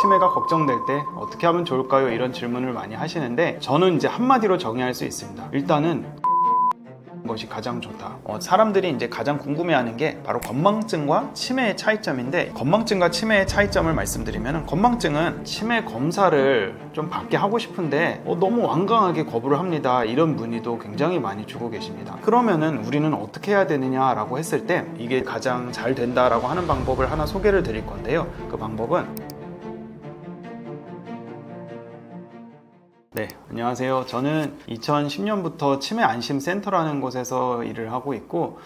치매가 걱정될 때 어떻게 하면 좋을까요? 이런 질문을 많이 하시는데 저는 이제 한마디로 정의할 수 있습니다. 일단은 것이 가장 좋다. 사람들이 이제 가장 궁금해하는 게 바로 건망증과 치매의 차이점인데, 건망증과 치매의 차이점을 말씀드리면, 건망증은 치매 검사를 좀 받게 하고 싶은데 너무 완강하게 거부를 합니다. 이런 문의도 굉장히 많이 주고 계십니다. 그러면은 우리는 어떻게 해야 되느냐라고 했을 때 이게 가장 잘 된다라고 하는 방법을 하나 소개를 드릴 건데요. 그 방법은 네, 안녕하세요. 저는 2010년부터 치매 안심센터라는 곳에서 일을 하고 있고,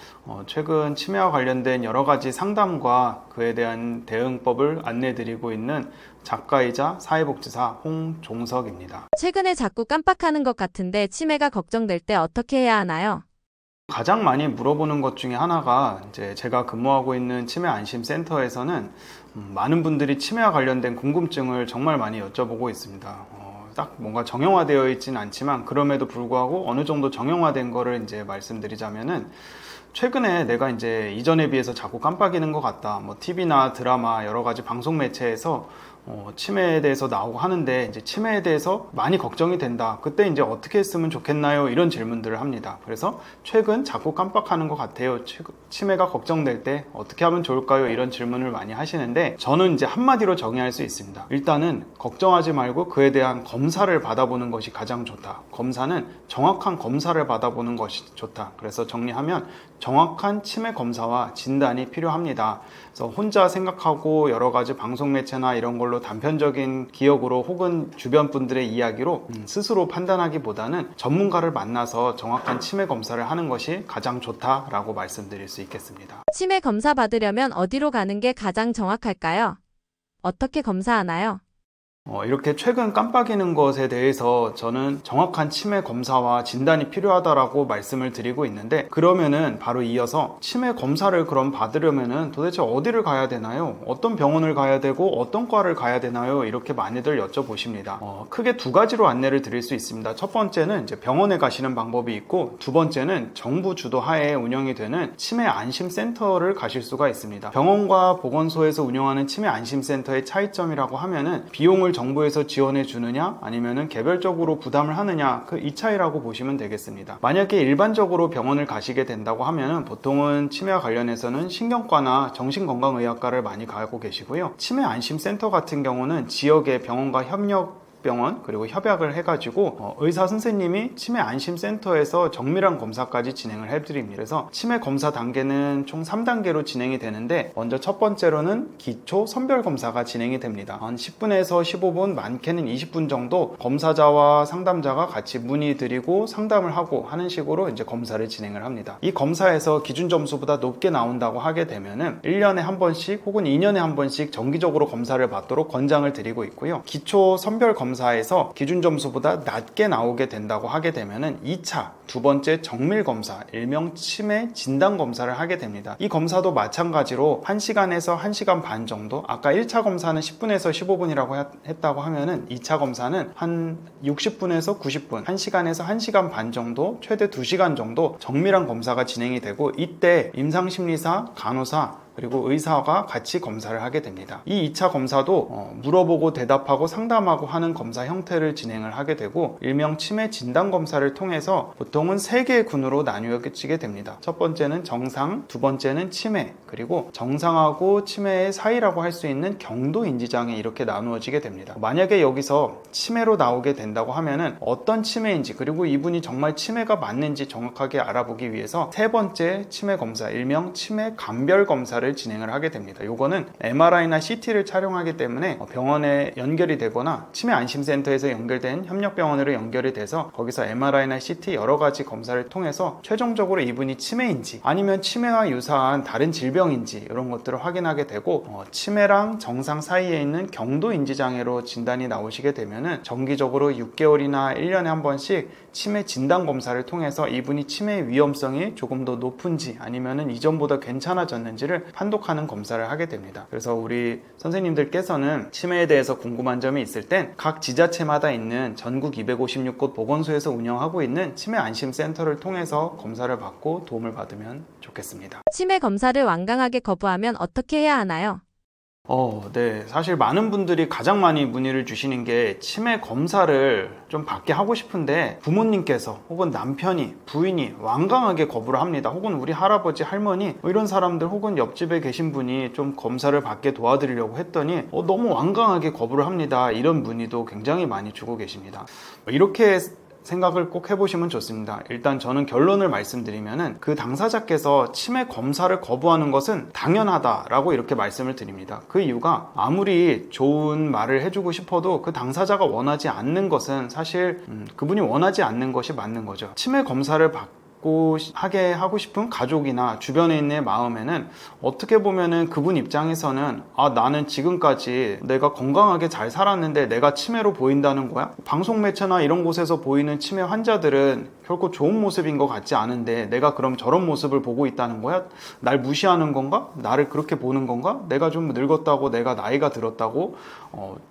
최근 치매와 관련된 여러 가지 상담과 그에 대한 대응법을 안내드리고 있는 작가이자 사회복지사 홍종석입니다. 최근에 자꾸 깜빡하는 것 같은데 치매가 걱정될 때 어떻게 해야 하나요? 가장 많이 물어보는 것 중에 하나가 이제 제가 근무하고 있는 치매 안심센터에서는 많은 분들이 치매와 관련된 궁금증을 정말 많이 여쭤보고 있습니다. 딱 뭔가 정형화되어 있진 않지만 그럼에도 불구하고 어느 정도 정형화된 거를 이제 말씀드리자면은, 최근에 내가 이제 이전에 비해서 자꾸 깜빡이는 것 같다. 뭐 TV나 드라마 여러 가지 방송 매체에서 치매에 대해서 나오고 하는데 이제 치매에 대해서 많이 걱정이 된다. 그때 이제 어떻게 했으면 좋겠나요? 이런 질문들을 합니다. 그래서 최근 자꾸 깜빡하는 것 같아요. 치매가 걱정될 때 어떻게 하면 좋을까요? 이런 질문을 많이 하시는데 저는 이제 한마디로 정의할 수 있습니다. 일단은 걱정하지 말고 그에 대한 검사를 받아보는 것이 가장 좋다. 검사는 정확한 검사를 받아보는 것이 좋다. 그래서 정리하면 정확한 치매 검사와 진단이 필요합니다. 그래서 혼자 생각하고 여러 가지 방송 매체나 이런 걸로 단편적인 기억으로 혹은 주변 분들의 이야기로 스스로 판단하기보다는 전문가를 만나서 정확한 치매 검사를 하는 것이 가장 좋다라고 말씀드릴 수 있겠습니다. 치매 검사 받으려면 어디로 가는 게 가장 정확할까요? 어떻게 검사하나요? 이렇게 최근 깜빡이는 것에 대해서 저는 정확한 치매 검사와 진단이 필요하다라고 말씀을 드리고 있는데, 그러면은 바로 이어서 치매 검사를 그럼 받으려면은 도대체 어디를 가야 되나요? 어떤 병원을 가야 되고 어떤 과를 가야 되나요? 이렇게 많이들 여쭤보십니다. 크게 두 가지로 안내를 드릴 수 있습니다. 첫 번째는 이제 병원에 가시는 방법이 있고, 두 번째는 정부 주도 하에 운영이 되는 치매 안심센터를 가실 수가 있습니다. 병원과 보건소에서 운영하는 치매 안심센터의 차이점이라고 하면은 비용을 정부에서 지원해 주느냐 아니면은 개별적으로 부담을 하느냐, 이 차이라고 보시면 되겠습니다. 만약에 일반적으로 병원을 가시게 된다고 하면은 보통은 치매와 관련해서는 신경과나 정신건강의학과를 많이 가고 계시고요. 치매 안심센터 같은 경우는 지역의 병원과 병원 그리고 협약을 해가지고 의사 선생님이 치매 안심센터에서 정밀한 검사까지 진행을 해드립니다. 그래서 치매 검사 단계는 총 3단계로 진행이 되는데, 먼저 첫 번째로는 기초 선별 검사가 진행이 됩니다. 한 10분에서 15분, 많게는 20분 정도 검사자와 상담자가 같이 문의드리고 상담을 하고 하는 식으로 이제 검사를 진행을 합니다. 이 검사에서 기준 점수보다 높게 나온다고 하게 되면은 1년에 한 번씩 혹은 2년에 한 번씩 정기적으로 검사를 받도록 권장을 드리고 있고요. 기초 선별 검사에서 기준 점수보다 낮게 나오게 된다고 하게 되면은 2차, 두 번째 정밀 검사, 일명 치매 진단 검사를 하게 됩니다. 이 검사도 마찬가지로 1시간에서 1시간 반 정도, 아까 1차 검사는 10분에서 15분이라고 했다고 하면은 2차 검사는 한 60분에서 90분, 1시간에서 1시간 반 정도, 최대 2시간 정도 정밀한 검사가 진행이 되고, 이때 임상심리사, 간호사 그리고 의사가 같이 검사를 하게 됩니다. 이 2차 검사도 물어보고 대답하고 상담하고 하는 검사 형태를 진행을 하게 되고, 일명 치매 진단 검사를 통해서 보통은 3개의 군으로 나뉘어지게 됩니다. 첫 번째는 정상, 두 번째는 치매, 그리고 정상하고 치매의 사이라고 할 수 있는 경도 인지장애, 이렇게 나누어지게 됩니다. 만약에 여기서 치매로 나오게 된다고 하면은 어떤 치매인지, 그리고 이분이 정말 치매가 맞는지 정확하게 알아보기 위해서 세 번째 치매 검사, 일명 치매 감별 검사를 진행을 하게 됩니다. 요거는 MRI나 CT를 촬영하기 때문에 병원에 연결이 되거나 치매 안심센터에서 연결된 협력병원으로 연결이 돼서 거기서 MRI나 CT 여러 가지 검사를 통해서 최종적으로 이분이 치매인지 아니면 치매와 유사한 다른 질병인지 이런 것들을 확인하게 되고, 치매랑 정상 사이에 있는 경도 인지장애로 진단이 나오시게 되면은 정기적으로 6개월이나 1년에 한 번씩 치매 진단 검사를 통해서 이분이 치매의 위험성이 조금 더 높은지 아니면은 이전보다 괜찮아졌는지를 판독하는 검사를 하게 됩니다. 그래서 우리 선생님들께서는 치매에 대해서 궁금한 점이 있을 땐 각 지자체마다 있는 전국 256곳 보건소에서 운영하고 있는 치매 안심센터를 통해서 검사를 받고 도움을 받으면 좋겠습니다. 치매 검사를 완강하게 거부하면 어떻게 해야 하나요? 네. 사실 많은 분들이 가장 많이 문의를 주시는 게 치매 검사를 좀 받게 하고 싶은데 부모님께서 혹은 남편이, 부인이 완강하게 거부를 합니다. 혹은 우리 할아버지, 할머니 이런 사람들 혹은 옆집에 계신 분이 좀 검사를 받게 도와드리려고 했더니 너무 완강하게 거부를 합니다. 이런 문의도 굉장히 많이 주고 계십니다. 이렇게 생각을 꼭 해보시면 좋습니다. 일단 저는 결론을 말씀드리면은 그 당사자께서 치매 검사를 거부하는 것은 당연하다라고 이렇게 말씀을 드립니다. 그 이유가 아무리 좋은 말을 해주고 싶어도 그 당사자가 원하지 않는 것은 사실 그분이 원하지 않는 것이 맞는 거죠. 치매 검사를 하게 하고 싶은 가족이나 주변에 있는 마음에는 어떻게 보면은 그분 입장에서는 나는 지금까지 내가 건강하게 잘 살았는데 내가 치매로 보인다는 거야? 방송 매체나 이런 곳에서 보이는 치매 환자들은 결코 좋은 모습인 것 같지 않은데 내가 그럼 저런 모습을 보고 있다는 거야? 날 무시하는 건가? 나를 그렇게 보는 건가? 내가 좀 늙었다고, 내가 나이가 들었다고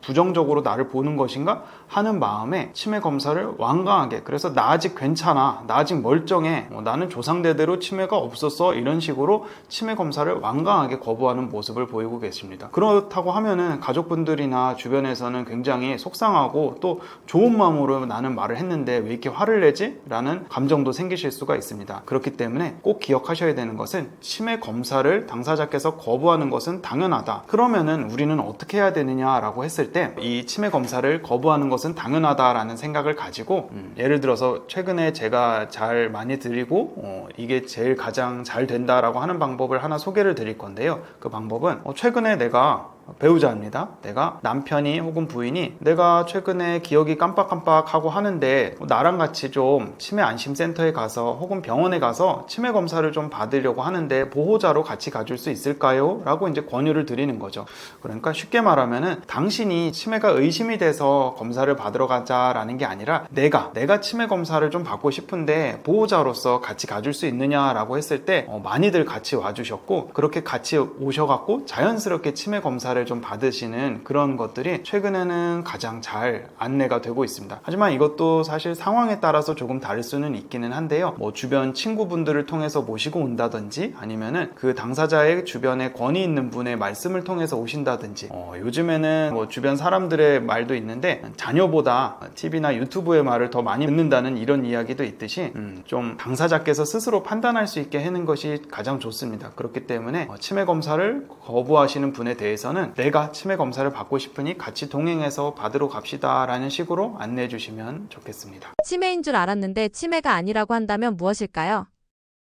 부정적으로 나를 보는 것인가? 하는 마음에 치매 검사를 완강하게, 그래서 나 아직 괜찮아, 나 아직 멀쩡해, 나는 조상대대로 치매가 없었어, 이런 식으로 치매 검사를 완강하게 거부하는 모습을 보이고 계십니다. 그렇다고 하면은 가족분들이나 주변에서는 굉장히 속상하고 또 좋은 마음으로 나는 말을 했는데 왜 이렇게 화를 내지? 라는 감정도 생기실 수가 있습니다. 그렇기 때문에 꼭 기억하셔야 되는 것은 치매 검사를 당사자께서 거부하는 것은 당연하다. 그러면은 우리는 어떻게 해야 되느냐라고 했을 때 이 치매 검사를 거부하는 것은 당연하다라는 생각을 가지고 예를 들어서 최근에 제가 잘 많이 드리고 이게 제일 가장 잘 된다라고 하는 방법을 하나 소개를 드릴 건데요. 그 방법은 최근에 내가 배우자입니다. 내가 남편이 혹은 부인이 내가 최근에 기억이 깜빡깜빡하고 하는데 나랑 같이 좀 치매 안심센터에 가서 혹은 병원에 가서 치매 검사를 좀 받으려고 하는데 보호자로 같이 가줄 수 있을까요? 라고 이제 권유를 드리는 거죠. 그러니까 쉽게 말하면은 당신이 치매가 의심이 돼서 검사를 받으러 가자라는 게 아니라 내가 치매 검사를 좀 받고 싶은데 보호자로서 같이 가줄 수 있느냐라고 했을 때 많이들 같이 와주셨고, 그렇게 같이 오셔갖고 자연스럽게 치매 검사를 좀 받으시는 그런 것들이 최근에는 가장 잘 안내가 되고 있습니다. 하지만 이것도 사실 상황에 따라서 조금 다를 수는 있기는 한데요. 주변 친구분들을 통해서 모시고 온다든지 아니면은 그 당사자의 주변에 권위 있는 분의 말씀을 통해서 오신다든지 요즘에는 주변 사람들의 말도 있는데 자녀보다 TV나 유튜브의 말을 더 많이 듣는다는 이런 이야기도 있듯이 좀 당사자께서 스스로 판단할 수 있게 하는 것이 가장 좋습니다. 그렇기 때문에 치매 검사를 거부하시는 분에 대해서는 내가 치매 검사를 받고 싶으니 같이 동행해서 받으러 갑시다 라는 식으로 안내해 주시면 좋겠습니다. 치매인 줄 알았는데 치매가 아니라고 한다면 무엇일까요?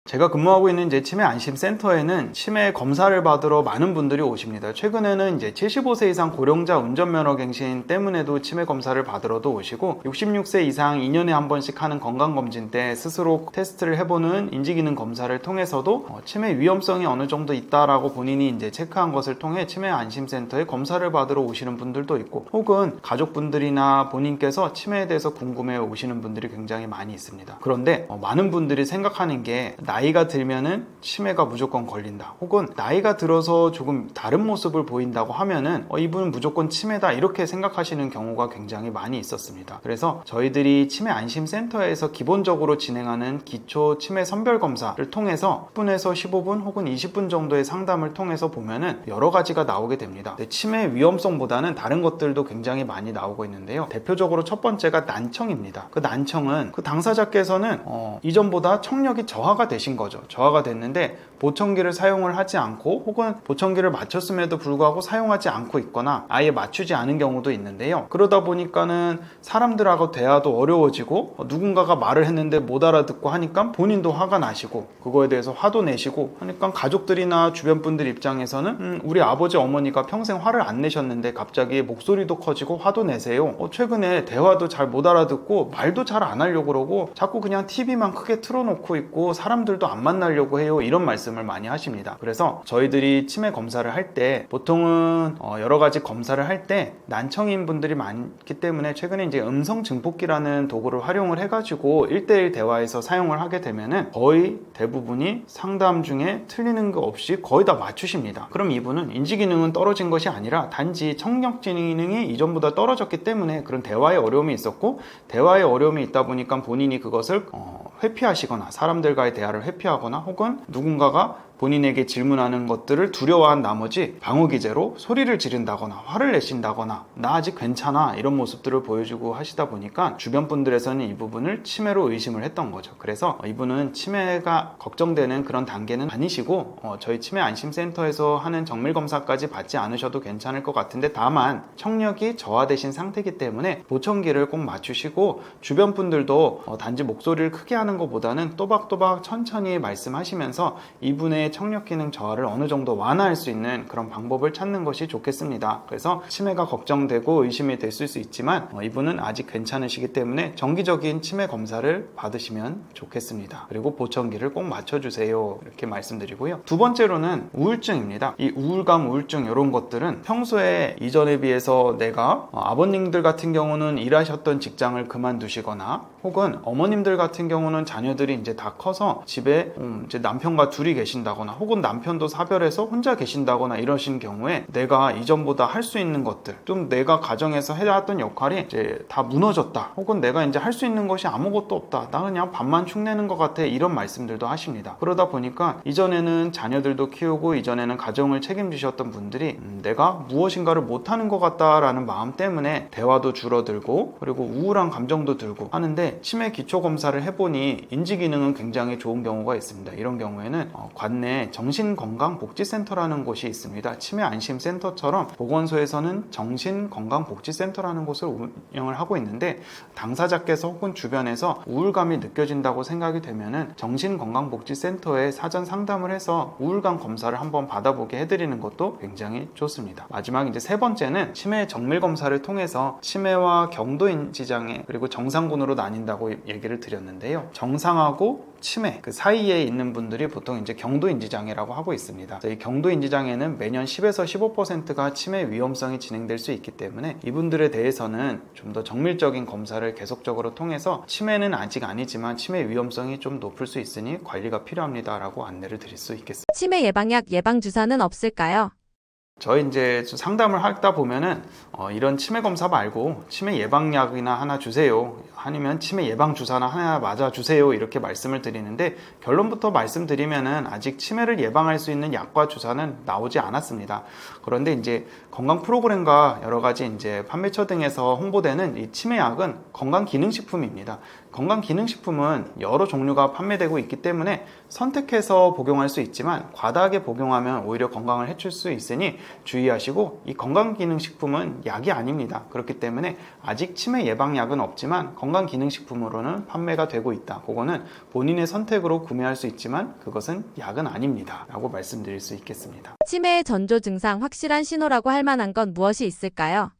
제가 근무하고 있는 이제 치매 안심센터에는 치매 검사를 받으러 많은 분들이 오십니다. 최근에는 이제 75세 이상 고령자 운전면허 갱신 때문에도 치매 검사를 받으러도 오시고, 66세 이상 2년에 한 번씩 하는 건강검진 때 스스로 테스트를 해보는 인지기능 검사를 통해서도 치매 위험성이 어느 정도 있다라고 본인이 이제 체크한 것을 통해 치매 안심센터에 검사를 받으러 오시는 분들도 있고, 혹은 가족분들이나 본인께서 치매에 대해서 궁금해 오시는 분들이 굉장히 많이 있습니다. 그런데 많은 분들이 생각하는 게 나이가 들면은 치매가 무조건 걸린다, 혹은 나이가 들어서 조금 다른 모습을 보인다고 하면은 이분은 무조건 치매다, 이렇게 생각하시는 경우가 굉장히 많이 있었습니다. 그래서 저희들이 치매 안심센터에서 기본적으로 진행하는 기초 치매 선별 검사를 통해서 10분에서 15분 혹은 20분 정도의 상담을 통해서 보면은 여러 가지가 나오게 됩니다. 치매 위험성보다는 다른 것들도 굉장히 많이 나오고 있는데요. 대표적으로 첫 번째가 난청입니다. 그 난청은 그 당사자께서는 이전보다 청력이 저하가 되신 거죠. 저하가 됐는데 보청기를 사용을 하지 않고, 혹은 보청기를 맞췄음에도 불구하고 사용하지 않고 있거나 아예 맞추지 않은 경우도 있는데요. 그러다 보니까는 사람들하고 대화도 어려워지고 누군가가 말을 했는데 못 알아듣고 하니까 본인도 화가 나시고 그거에 대해서 화도 내시고 하니까 가족들이나 주변 분들 입장에서는 우리 아버지 어머니가 평생 화를 안 내셨는데 갑자기 목소리도 커지고 화도 내세요. 최근에 대화도 잘 못 알아듣고 말도 잘 안 하려고 그러고 자꾸 그냥 TV만 크게 틀어놓고 있고 사람들도 안 만나려고 해요, 이런 말씀을 많이 하십니다. 그래서 저희들이 치매 검사를 할 때 보통은 여러 가지 검사를 할 때 난청인 분들이 많기 때문에 최근에 이제 음성 증폭기라는 도구를 활용을 해가지고 1대1 대화에서 사용을 하게 되면은 거의 대부분이 상담 중에 틀리는 거 없이 거의 다 맞추십니다. 그럼 이분은 인지기능은 떨어진 것이 아니라 단지 청력 기능이 이전보다 떨어졌기 때문에 그런 대화에 어려움이 있었고, 대화에 어려움이 있다 보니까 본인이 그것을 회피하시거나 사람들과의 대화를 회피하거나 혹은 누군가가 본인에게 질문하는 것들을 두려워한 나머지 방어 기제로 소리를 지른다거나 화를 내신다거나 나 아직 괜찮아 이런 모습들을 보여주고 하시다 보니까 주변 분들에서는 이 부분을 치매로 의심을 했던 거죠. 그래서 이분은 치매가 걱정되는 그런 단계는 아니시고 저희 치매 안심센터에서 하는 정밀 검사까지 받지 않으셔도 괜찮을 것 같은데, 다만 청력이 저하되신 상태이기 때문에 보청기를 꼭 맞추시고 주변 분들도 단지 목소리를 크게 하는 것보다는 또박또박 천천히 말씀하시면서 이분의 청력 기능 저하를 어느 정도 완화할 수 있는 그런 방법을 찾는 것이 좋겠습니다. 그래서 치매가 걱정되고 의심이 됐을 수 있지만 이분은 아직 괜찮으시기 때문에 정기적인 치매 검사를 받으시면 좋겠습니다. 그리고 보청기를 꼭 맞춰주세요 이렇게 말씀드리고요. 두 번째로는 우울증입니다. 이 우울감, 우울증 이런 것들은 평소에 이전에 비해서 내가 아버님들 같은 경우는 일하셨던 직장을 그만두시거나 혹은 어머님들 같은 경우는 자녀들이 이제 다 커서 집에 이제 남편과 둘이 계신다거나 혹은 남편도 사별해서 혼자 계신다거나 이러신 경우에 내가 이전보다 할 수 있는 것들, 좀 내가 가정에서 해왔던 역할이 이제 다 무너졌다, 혹은 내가 이제 할 수 있는 것이 아무것도 없다, 나 그냥 밥만 축내는 것 같아, 이런 말씀들도 하십니다. 그러다 보니까 이전에는 자녀들도 키우고 이전에는 가정을 책임지셨던 분들이 내가 무엇인가를 못하는 것 같다라는 마음 때문에 대화도 줄어들고 그리고 우울한 감정도 들고 하는데, 치매 기초 검사를 해보니 인지 기능은 굉장히 좋은 경우가 있습니다. 이런 경우에는 관내 정신건강복지센터라는 곳이 있습니다. 치매 안심센터처럼 보건소에서는 정신건강복지센터라는 곳을 운영을 하고 있는데, 당사자께서 혹은 주변에서 우울감이 느껴진다고 생각이 되면은 정신건강복지센터에 사전 상담을 해서 우울감 검사를 한번 받아보게 해드리는 것도 굉장히 좋습니다. 마지막 이제 세 번째는 치매 정밀 검사를 통해서 치매와 경도인지장애 그리고 정상군으로 나뉜다고 얘기를 드렸는데요. 정상하고 치매 그 사이에 있는 분들이 보통 이제 경도인지장애라고 하고 있습니다. 이 경도인지장애는 매년 10에서 15%가 치매 위험성이 진행될 수 있기 때문에 이분들에 대해서는 좀 더 정밀적인 검사를 계속적으로 통해서 치매는 아직 아니지만 치매 위험성이 좀 높을 수 있으니 관리가 필요합니다 라고 안내를 드릴 수 있겠습니다. 치매 예방약, 예방주사는 없을까요? 저희 이제 상담을 하다 보면은 이런 치매 검사 말고 치매 예방약이나 하나 주세요, 아니면 치매 예방 주사나 하나 맞아 주세요 이렇게 말씀을 드리는데, 결론부터 말씀드리면은 아직 치매를 예방할 수 있는 약과 주사는 나오지 않았습니다. 그런데 이제 건강 프로그램과 여러 가지 이제 판매처 등에서 홍보되는 이 치매약은 건강기능식품입니다. 건강기능식품은 여러 종류가 판매되고 있기 때문에 선택해서 복용할 수 있지만 과다하게 복용하면 오히려 건강을 해칠 수 있으니 주의하시고, 이 건강기능식품은 약이 아닙니다. 그렇기 때문에 아직 치매 예방약은 없지만 건강기능식품으로는 판매가 되고 있다. 그거는 본인의 선택으로 구매할 수 있지만 그것은 약은 아닙니다 라고 말씀드릴 수 있겠습니다. 치매의 전조 증상 확실한 신호라고 할 만한 건 무엇이 있을까요?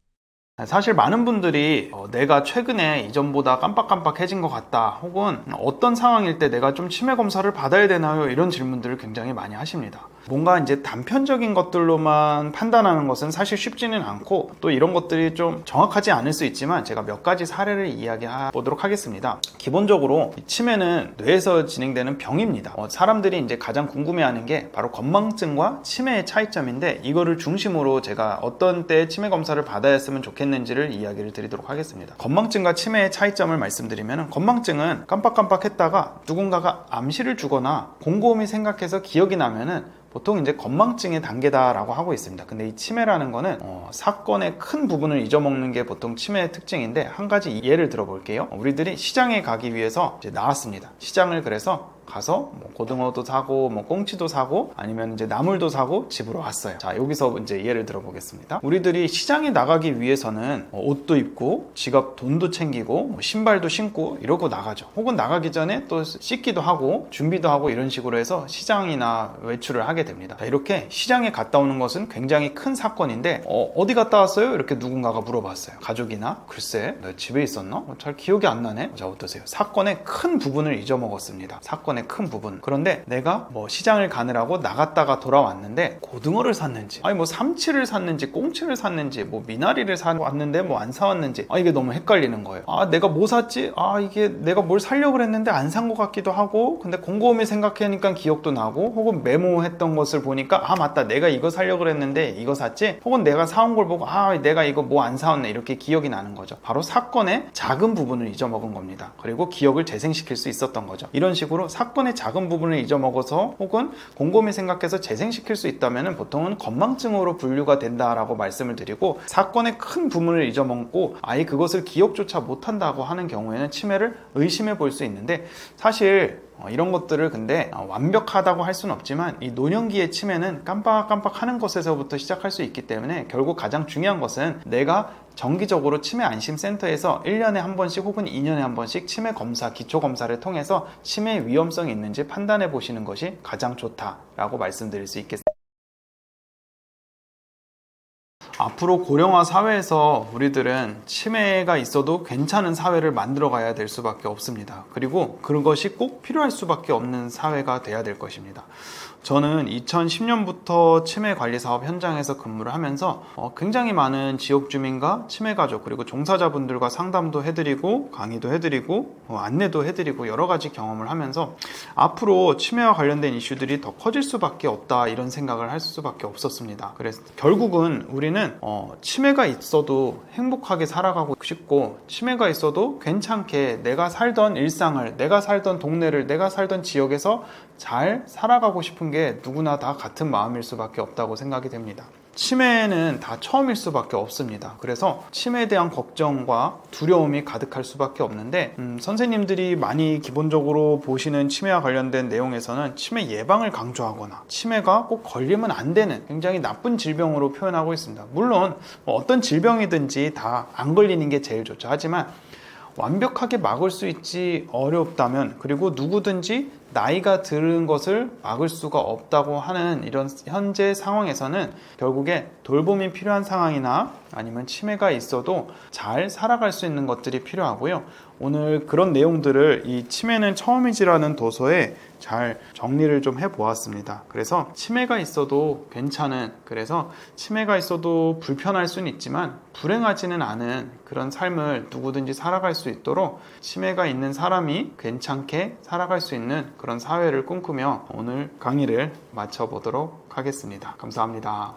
사실 많은 분들이 내가 최근에 이전보다 깜빡깜빡해진 것 같다, 혹은 어떤 상황일 때 내가 좀 치매 검사를 받아야 되나요? 이런 질문들을 굉장히 많이 하십니다. 뭔가 이제 단편적인 것들로만 판단하는 것은 사실 쉽지는 않고 또 이런 것들이 좀 정확하지 않을 수 있지만 제가 몇 가지 사례를 이야기해 보도록 하겠습니다. 기본적으로 치매는 뇌에서 진행되는 병입니다. 사람들이 이제 가장 궁금해하는 게 바로 건망증과 치매의 차이점인데, 이거를 중심으로 제가 어떤 때 치매 검사를 받아야 했으면 좋겠는지를 이야기를 드리도록 하겠습니다. 건망증과 치매의 차이점을 말씀드리면, 건망증은 깜빡깜빡했다가 누군가가 암시를 주거나 곰곰이 생각해서 기억이 나면은 보통 이제 건망증의 단계다라고 하고 있습니다. 근데 이 치매라는 거는 사건의 큰 부분을 잊어먹는 게 보통 치매의 특징인데, 한 가지 예를 들어볼게요. 우리들이 시장에 가기 위해서 이제 나왔습니다. 시장을 그래서 가서 뭐 고등어도 사고 뭐 꽁치도 사고 아니면 이제 나물도 사고 집으로 왔어요. 자, 여기서 이제 예를 들어 보겠습니다. 우리들이 시장에 나가기 위해서는 옷도 입고 지갑 돈도 챙기고 뭐 신발도 신고 이러고 나가죠. 혹은 나가기 전에 또 씻기도 하고 준비도 하고 이런 식으로 해서 시장이나 외출을 하게 됩니다. 자, 이렇게 시장에 갔다 오는 것은 굉장히 큰 사건인데 어디 갔다 왔어요? 이렇게 누군가가 물어봤어요. 가족이나 글쎄 너 집에 있었나? 잘 기억이 안 나네. 자, 어떠세요? 사건의 큰 부분을 잊어먹었습니다. 사건의 큰 부분. 그런데 내가 뭐 시장을 가느라고 나갔다가 돌아왔는데 고등어를 샀는지, 아니 뭐 삼치를 샀는지 꽁치를 샀는지 뭐 미나리를 사왔는데 뭐 안 사왔는지, 이게 너무 헷갈리는 거예요. 내가 뭐 샀지? 이게 내가 뭘 사려고 했는데 안 산 것 같기도 하고, 근데 곰곰이 생각하니까 기억도 나고, 혹은 메모했던 것을 보니까 맞다, 내가 이거 사려고 했는데 이거 샀지? 혹은 내가 사온 걸 보고 내가 이거 뭐 안 사왔네, 이렇게 기억이 나는 거죠. 바로 사건의 작은 부분을 잊어먹은 겁니다. 그리고 기억을 재생시킬 수 있었던 거죠. 이런 식으로 사건의 작은 부분을 잊어먹어서 혹은 곰곰이 생각해서 재생시킬 수 있다면 보통은 건망증으로 분류가 된다라고 말씀을 드리고, 사건의 큰 부분을 잊어먹고 아예 그것을 기억조차 못한다고 하는 경우에는 치매를 의심해 볼 수 있는데, 사실 이런 것들을 근데 완벽하다고 할 수는 없지만 이 노년기의 치매는 깜빡깜빡 하는 것에서부터 시작할 수 있기 때문에 결국 가장 중요한 것은 내가 정기적으로 치매 안심센터에서 1년에 한 번씩 혹은 2년에 한 번씩 치매 검사, 기초 검사를 통해서 치매 위험성이 있는지 판단해 보시는 것이 가장 좋다라고 말씀드릴 수 있겠습니다. 앞으로 고령화 사회에서 우리들은 치매가 있어도 괜찮은 사회를 만들어 가야 될 수밖에 없습니다. 그리고 그것이 꼭 필요할 수밖에 없는 사회가 돼야 될 것입니다. 저는 2010년부터 치매 관리 사업 현장에서 근무를 하면서 굉장히 많은 지역 주민과 치매 가족 그리고 종사자분들과 상담도 해드리고 강의도 해드리고 안내도 해드리고 여러 가지 경험을 하면서 앞으로 치매와 관련된 이슈들이 더 커질 수밖에 없다, 이런 생각을 할 수밖에 없었습니다. 그래서 결국은 우리는 치매가 있어도 행복하게 살아가고 싶고, 치매가 있어도 괜찮게 내가 살던 일상을, 내가 살던 동네를, 내가 살던 지역에서 잘 살아가고 싶은 게 누구나 다 같은 마음일 수밖에 없다고 생각이 됩니다. 치매는 다 처음일 수밖에 없습니다. 그래서 치매에 대한 걱정과 두려움이 가득할 수밖에 없는데, 선생님들이 많이 기본적으로 보시는 치매와 관련된 내용에서는 치매 예방을 강조하거나 치매가 꼭 걸리면 안 되는 굉장히 나쁜 질병으로 표현하고 있습니다. 물론 어떤 질병이든지 다 안 걸리는 게 제일 좋죠. 하지만 완벽하게 막을 수 있지 어렵다면, 그리고 누구든지 나이가 들은 것을 막을 수가 없다고 하는 이런 현재 상황에서는 결국에 돌봄이 필요한 상황이나 아니면 치매가 있어도 잘 살아갈 수 있는 것들이 필요하고요. 오늘 그런 내용들을 이 치매는 처음이지라는 도서에 잘 정리를 좀 해보았습니다. 그래서 치매가 있어도 괜찮은, 그래서 치매가 있어도 불편할 수는 있지만 불행하지는 않은 그런 삶을 누구든지 살아갈 수 있도록 치매가 있는 사람이 괜찮게 살아갈 수 있는 그런 사회를 꿈꾸며 오늘 강의를 마쳐보도록 하겠습니다. 감사합니다.